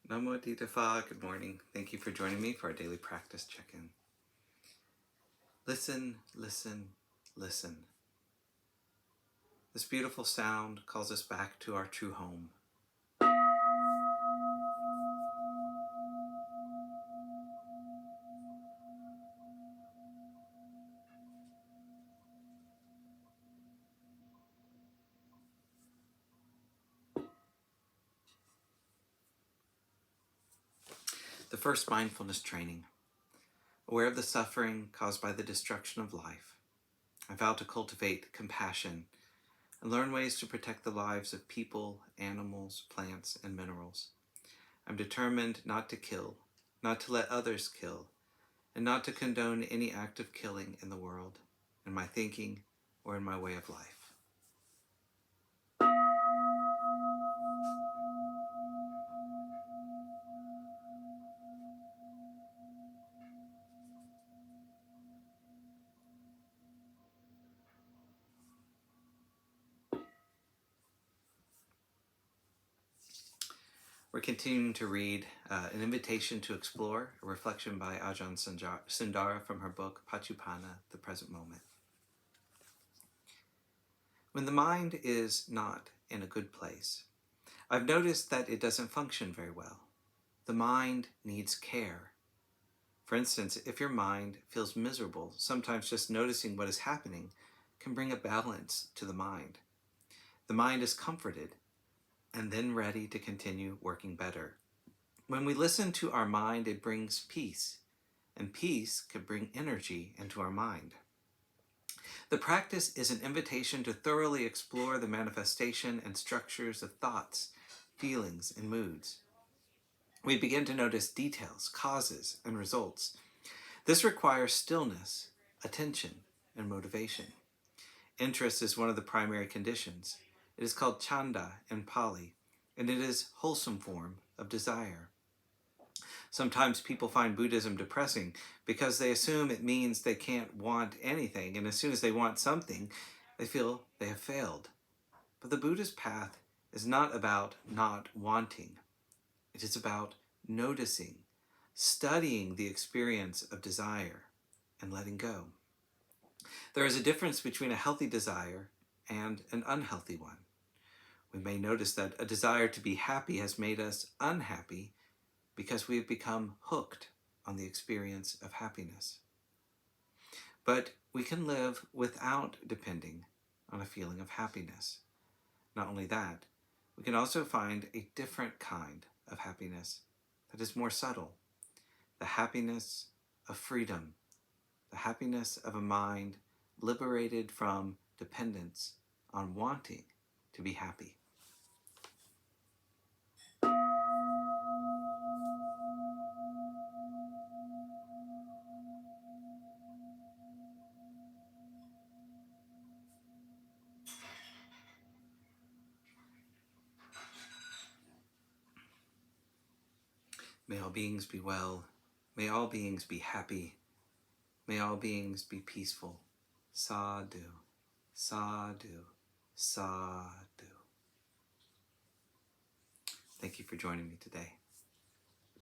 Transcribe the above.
Namo Phat, good morning. Thank you for joining me for our daily practice check-in. Listen, listen, listen. This beautiful sound calls us back to our true home. The first mindfulness training. Aware of the suffering caused by the destruction of life, I vow to cultivate compassion and learn ways to protect the lives of people, animals, plants, and minerals. I'm determined not to kill, not to let others kill, and not to condone any act of killing in the world, in my thinking, or in my way of life. We're continuing to read An Invitation to Explore, a reflection by Ajahn Sundara from her book Paccuppanna, The Present Moment. When the mind is not in a good place, I've noticed that it doesn't function very well. The mind needs care. For instance, if your mind feels miserable, sometimes just noticing what is happening can bring a balance to the mind. The mind is comforted and then ready to continue working better. When we listen to our mind, it brings peace, and peace can bring energy into our mind. The practice is an invitation to thoroughly explore the manifestation and structures of thoughts, feelings, and moods. We begin to notice details, causes, and results. This requires stillness, attention, and motivation. Interest is one of the primary conditions. It is called chanda in Pali, and it is a wholesome form of desire. Sometimes people find Buddhism depressing because they assume it means they can't want anything, and as soon as they want something, they feel they have failed. But the Buddhist path is not about not wanting. It is about noticing, studying the experience of desire, and letting go. There is a difference between a healthy desire and an unhealthy one. We may notice that a desire to be happy has made us unhappy because we have become hooked on the experience of happiness. But we can live without depending on a feeling of happiness. Not only that, we can also find a different kind of happiness that is more subtle. The happiness of freedom, the happiness of a mind liberated from dependence on wanting to be happy. May all beings be well. May all beings be happy. May all beings be peaceful. Sadhu, sadhu, sadhu. Thank you for joining me today.